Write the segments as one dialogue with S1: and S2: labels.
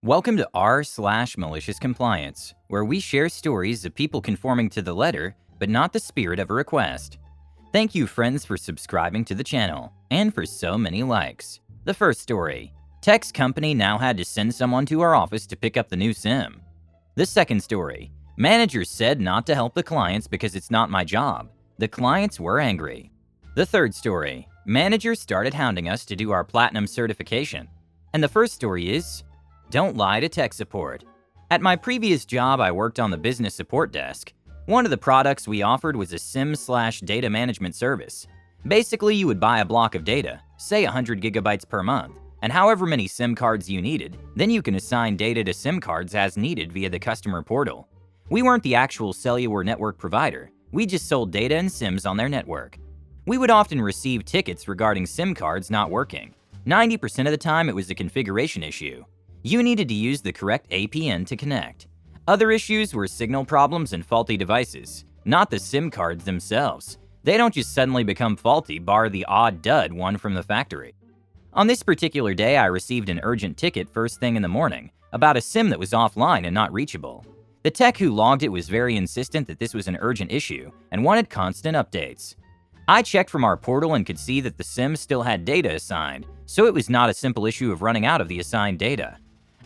S1: Welcome to r/malicious compliance, where we share stories of people conforming to the letter, but not the spirit of a request. Thank you, friends, for subscribing to the channel, and for so many likes. The first story. Text company now had to send someone to our office to pick up the new SIM. The second story. Managers said not to help the clients because it's not my job. The clients were angry. The third story. Managers started hounding us to do our platinum certification. And the first story is, don't lie to tech support. At my previous job, I worked on the business support desk. One of the products we offered was a SIM/data management service. Basically, you would buy a block of data, say 100 gigabytes per month, and however many SIM cards you needed, then you can assign data to SIM cards as needed via the customer portal. We weren't the actual cellular network provider, we just sold data and SIMs on their network. We would often receive tickets regarding SIM cards not working. 90% of the time it was a configuration issue. You needed to use the correct APN to connect. Other issues were signal problems and faulty devices, not the SIM cards themselves. They don't just suddenly become faulty bar the odd dud one from the factory. On this particular day, I received an urgent ticket first thing in the morning about a SIM that was offline and not reachable. The tech who logged it was very insistent that this was an urgent issue and wanted constant updates. I checked from our portal and could see that the SIM still had data assigned, so it was not a simple issue of running out of the assigned data.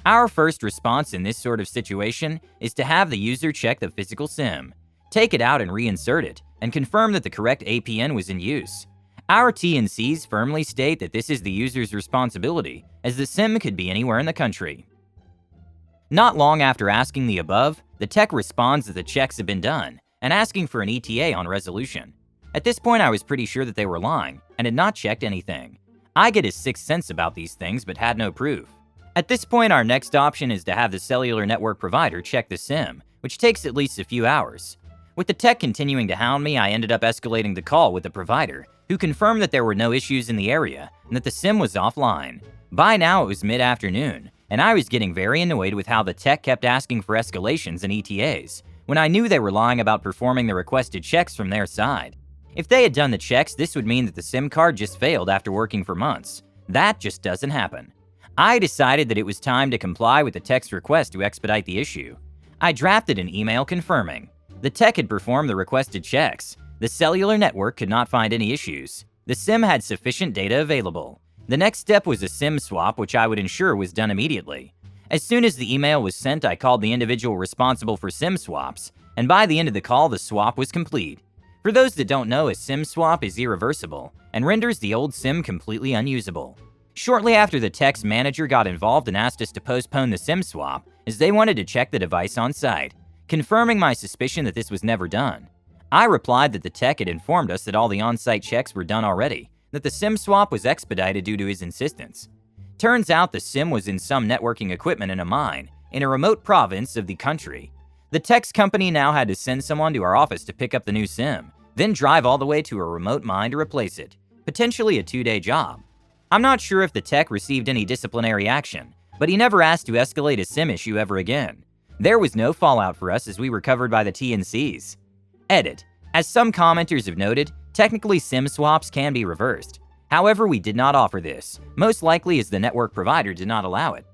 S1: Our first response in this sort of situation is to have the user check the physical SIM, take it out and reinsert it, and confirm that the correct APN was in use. Our T&Cs firmly state that this is the user's responsibility, as the SIM could be anywhere in the country. Not long after asking the above, the tech responds that the checks have been done, and asking for an ETA on resolution. At this point, I was pretty sure that they were lying, and had not checked anything. I get a sixth sense about these things, but had no proof. At this point, our next option is to have the cellular network provider check the SIM, which takes at least a few hours. With the tech continuing to hound me, I ended up escalating the call with the provider, who confirmed that there were no issues in the area and that the SIM was offline. By now, it was mid-afternoon, and I was getting very annoyed with how the tech kept asking for escalations and ETAs, when I knew they were lying about performing the requested checks from their side. If they had done the checks, this would mean that the SIM card just failed after working for months. That just doesn't happen. I decided that it was time to comply with the tech's request to expedite the issue. I drafted an email confirming. The tech had performed the requested checks. The cellular network could not find any issues. The SIM had sufficient data available. The next step was a SIM swap, which I would ensure was done immediately. As soon as the email was sent, I called the individual responsible for SIM swaps, and by the end of the call, the swap was complete. For those that don't know, a SIM swap is irreversible and renders the old SIM completely unusable. Shortly after, the tech's manager got involved and asked us to postpone the SIM swap as they wanted to check the device on site, confirming my suspicion that this was never done. I replied that the tech had informed us that all the on-site checks were done already, that the SIM swap was expedited due to his insistence. Turns out the SIM was in some networking equipment in a mine, in a remote province of the country. The tech's company now had to send someone to our office to pick up the new SIM, then drive all the way to a remote mine to replace it, potentially a 2-day job. I'm not sure if the tech received any disciplinary action, but he never asked to escalate a SIM issue ever again. There was no fallout for us as we were covered by the T&Cs. Edit. As some commenters have noted, technically SIM swaps can be reversed. However, we did not offer this, most likely as the network provider did not allow it.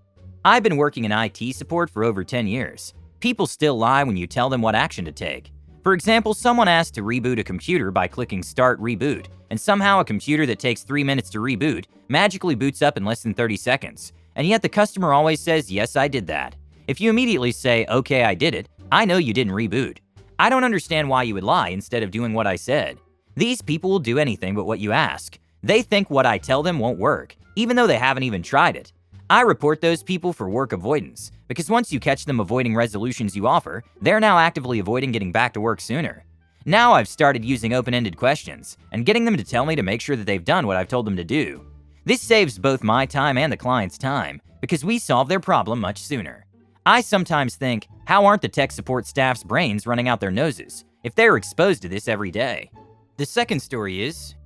S1: I've been working in IT support for over 10 years. People still lie when you tell them what action to take. For example, someone asked to reboot a computer by clicking Start Reboot, and somehow a computer that takes 3 minutes to reboot magically boots up in less than 30 seconds, and yet the customer always says, "Yes, I did that." If you immediately say, "Okay, I did it," I know you didn't reboot. I don't understand why you would lie instead of doing what I said. These people will do anything but what you ask. They think what I tell them won't work, even though they haven't even tried it. I report those people for work avoidance, because once you catch them avoiding resolutions you offer, they're now actively avoiding getting back to work sooner. Now I've started using open-ended questions and getting them to tell me to make sure that they've done what I've told them to do. This saves both my time and the client's time, because we solve their problem much sooner. I sometimes think, how aren't the tech support staff's brains running out their noses if they're exposed to this every day? The second story is,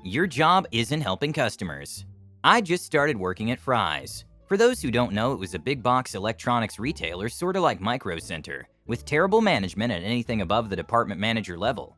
S1: your job isn't helping customers. I just started working at Fry's. For those who don't know, it was a big box electronics retailer sort of like Micro Center, with terrible management at anything above the department manager level.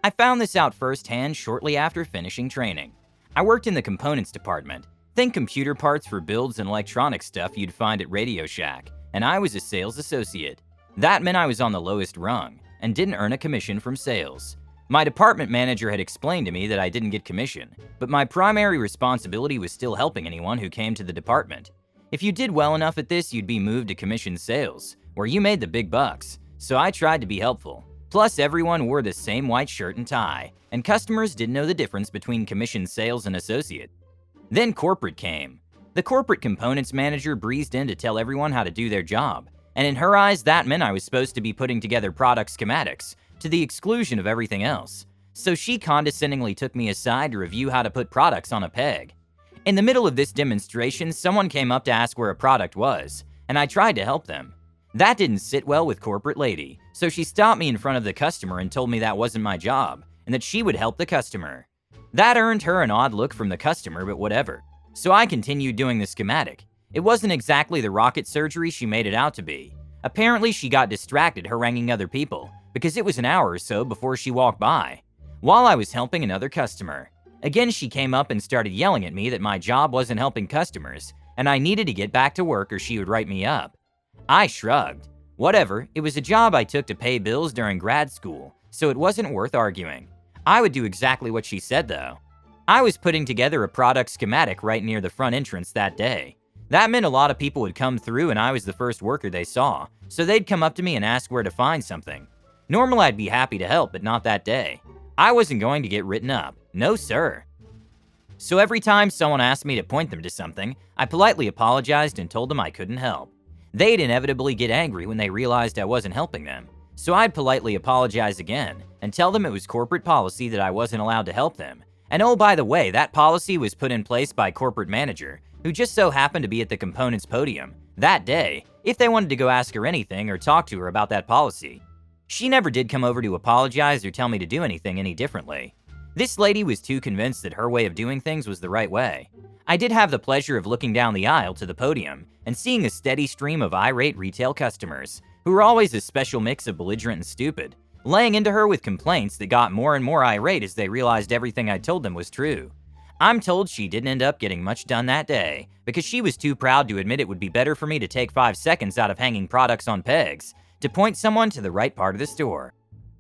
S1: I found this out firsthand shortly after finishing training. I worked in the components department. Think computer parts for builds and electronic stuff you'd find at Radio Shack, and I was a sales associate. That meant I was on the lowest rung and didn't earn a commission from sales. My department manager had explained to me that I didn't get commission, but my primary responsibility was still helping anyone who came to the department. If you did well enough at this, you'd be moved to commission sales, where you made the big bucks, so I tried to be helpful. Plus, everyone wore the same white shirt and tie, and customers didn't know the difference between commission sales and associate. Then corporate came. The corporate components manager breezed in to tell everyone how to do their job, and in her eyes, that meant I was supposed to be putting together product schematics, to the exclusion of everything else. So she condescendingly took me aside to review how to put products on a peg. In the middle of this demonstration, someone came up to ask where a product was, and I tried to help them. That didn't sit well with corporate lady, so she stopped me in front of the customer and told me that wasn't my job, and that she would help the customer. That earned her an odd look from the customer, but whatever. So I continued doing the schematic. It wasn't exactly the rocket surgery she made it out to be. Apparently she got distracted haranguing other people, because it was an hour or so before she walked by, while I was helping another customer. Again, she came up and started yelling at me that my job wasn't helping customers, and I needed to get back to work or she would write me up. I shrugged. Whatever, it was a job I took to pay bills during grad school, so it wasn't worth arguing. I would do exactly what she said though. I was putting together a product schematic right near the front entrance that day. That meant a lot of people would come through and I was the first worker they saw, so they'd come up to me and ask where to find something. Normally I'd be happy to help, but not that day. I wasn't going to get written up. No sir. So every time someone asked me to point them to something, I politely apologized and told them I couldn't help. They'd inevitably get angry when they realized I wasn't helping them, so I'd politely apologize again and tell them it was corporate policy that I wasn't allowed to help them. And oh, by the way, that policy was put in place by corporate manager, who just so happened to be at the components podium that day if they wanted to go ask her anything or talk to her about that policy. She never did come over to apologize or tell me to do anything any differently. This lady was too convinced that her way of doing things was the right way. I did have the pleasure of looking down the aisle to the podium and seeing a steady stream of irate retail customers, who were always a special mix of belligerent and stupid, laying into her with complaints that got more and more irate as they realized everything I told them was true. I'm told she didn't end up getting much done that day because she was too proud to admit it would be better for me to take 5 seconds out of hanging products on pegs to point someone to the right part of the store.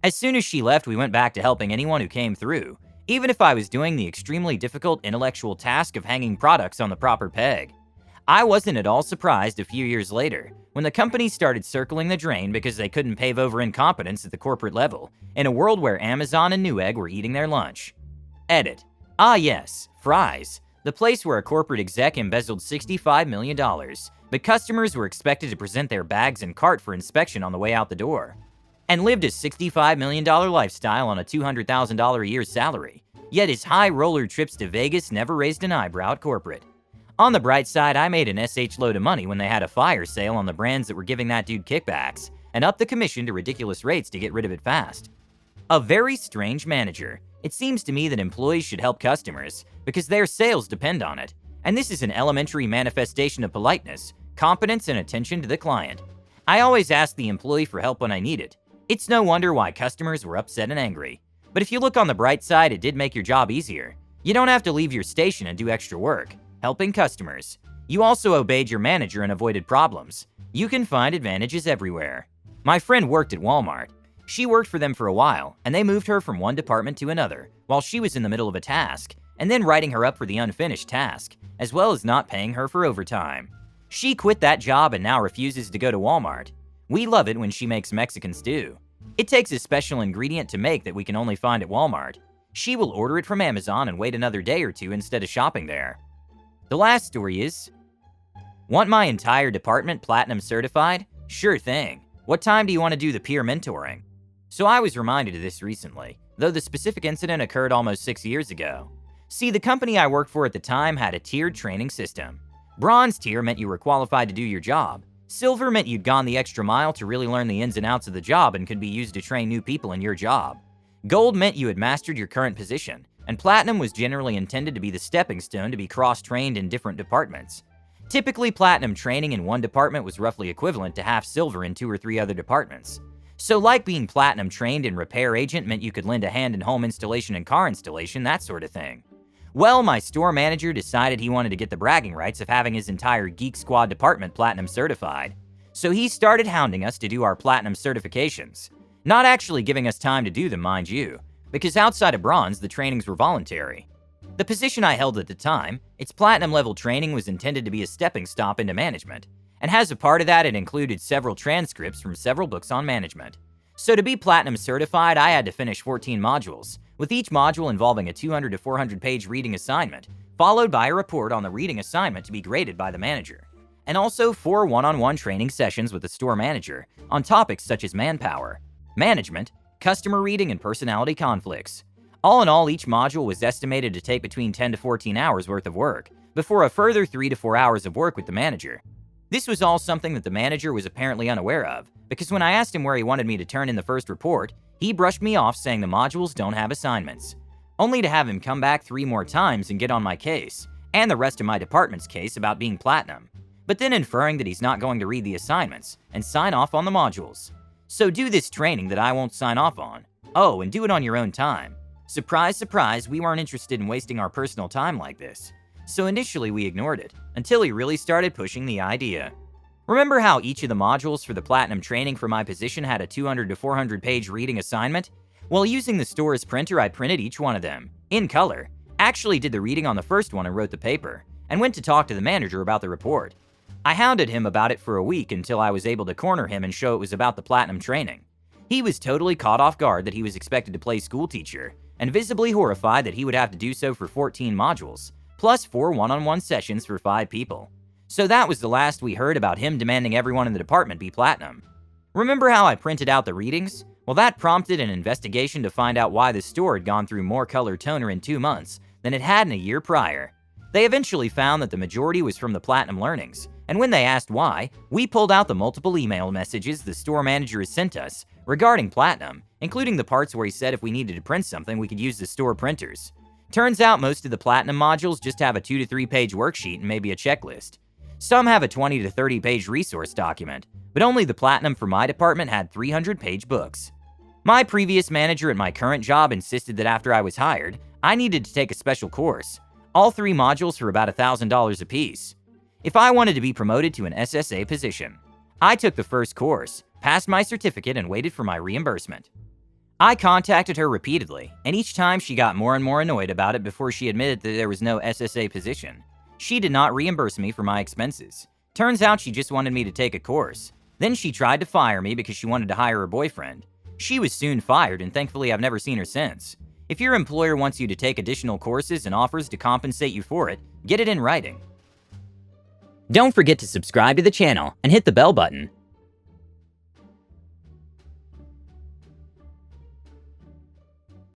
S1: As soon as she left, we went back to helping anyone who came through, even if I was doing the extremely difficult intellectual task of hanging products on the proper peg. I wasn't at all surprised a few years later when the company started circling the drain because they couldn't pave over incompetence at the corporate level in a world where Amazon and Newegg were eating their lunch. Edit. Ah yes, Fry's, the place where a corporate exec embezzled $65 million, but customers were expected to present their bags and cart for inspection on the way out the door, and lived a $65 million lifestyle on a $200,000 a year salary, yet his high roller trips to Vegas never raised an eyebrow at corporate. On the bright side, I made an SH load of money when they had a fire sale on the brands that were giving that dude kickbacks, and upped the commission to ridiculous rates to get rid of it fast. A very strange manager. It seems to me that employees should help customers because their sales depend on it, and this is an elementary manifestation of politeness, competence, and attention to the client. I always ask the employee for help when I need it. It's no wonder why customers were upset and angry. But if you look on the bright side, it did make your job easier. You don't have to leave your station and do extra work, helping customers. You also obeyed your manager and avoided problems. You can find advantages everywhere. My friend worked at Walmart. She worked for them for a while, and they moved her from one department to another while she was in the middle of a task, and then writing her up for the unfinished task, as well as not paying her for overtime. She quit that job and now refuses to go to Walmart. We love it when she makes Mexican stew. It takes a special ingredient to make that we can only find at Walmart. She will order it from Amazon and wait another day or two instead of shopping there. The last story is, want my entire department platinum certified? Sure thing. What time do you want to do the peer mentoring? So I was reminded of this recently, though the specific incident occurred almost 6 years ago. See, the company I worked for at the time had a tiered training system. Bronze tier meant you were qualified to do your job. Silver meant you'd gone the extra mile to really learn the ins and outs of the job and could be used to train new people in your job. Gold meant you had mastered your current position, and platinum was generally intended to be the stepping stone to be cross-trained in different departments. Typically, platinum training in one department was roughly equivalent to half silver in 2 or 3 other departments. So like being platinum trained in repair agent meant you could lend a hand in home installation and car installation, that sort of thing. Well, my store manager decided he wanted to get the bragging rights of having his entire Geek Squad department Platinum certified. So he started hounding us to do our Platinum certifications. Not actually giving us time to do them, mind you, because outside of Bronze, the trainings were voluntary. The position I held at the time, its Platinum level training was intended to be a stepping stop into management, and as a part of that, it included several transcripts from several books on management. So to be Platinum certified, I had to finish 14 modules, with each module involving a 200 to 400 page reading assignment, followed by a report on the reading assignment to be graded by the manager, and also 4 one-on-one training sessions with the store manager on topics such as manpower, management, customer reading, and personality conflicts. All in all, each module was estimated to take between 10 to 14 hours worth of work, before a further 3 to 4 hours of work with the manager. This was all something that the manager was apparently unaware of, because when I asked him where he wanted me to turn in the first report, he brushed me off saying the modules don't have assignments, only to have him come back 3 more times and get on my case, and the rest of my department's case about being Platinum, but then inferring that he's not going to read the assignments and sign off on the modules. So do this training that I won't sign off on. Oh, and do it on your own time. Surprise, surprise, we weren't interested in wasting our personal time like this. So initially we ignored it, until he really started pushing the idea. Remember how each of the modules for the Platinum training for my position had a 200 to 400 page reading assignment? Well, using the store's printer, I printed each one of them, in color, actually did the reading on the first one and wrote the paper, and went to talk to the manager about the report. I hounded him about it for a week until I was able to corner him and show it was about the Platinum training. He was totally caught off guard that he was expected to play school teacher, and visibly horrified that he would have to do so for 14 modules, plus 4 one-on-one sessions for 5 people. So that was the last we heard about him demanding everyone in the department be Platinum. Remember how I printed out the readings? Well, that prompted an investigation to find out why the store had gone through more color toner in 2 months than it had in a year prior. They eventually found that the majority was from the Platinum learnings, and when they asked why, we pulled out the multiple email messages the store manager has sent us regarding Platinum, including the parts where he said if we needed to print something, we could use the store printers. Turns out most of the Platinum modules just have a 2 to 3 page worksheet and maybe a checklist. Some have a 20 to 30 page resource document, but only the Platinum for my department had 300 page books. My previous manager at my current job insisted that after I was hired, I needed to take a special course, all 3 modules for about $1,000 apiece, if I wanted to be promoted to an SSA position. I took the first course, passed my certificate, and waited for my reimbursement. I contacted her repeatedly, and each time she got more and more annoyed about it before she admitted that there was no SSA position. She did not reimburse me for my expenses. Turns out she just wanted me to take a course. Then she tried to fire me because she wanted to hire her boyfriend. She was soon fired, and thankfully I've never seen her since. If your employer wants you to take additional courses and offers to compensate you for it, get it in writing. Don't forget to subscribe to the channel and hit the bell button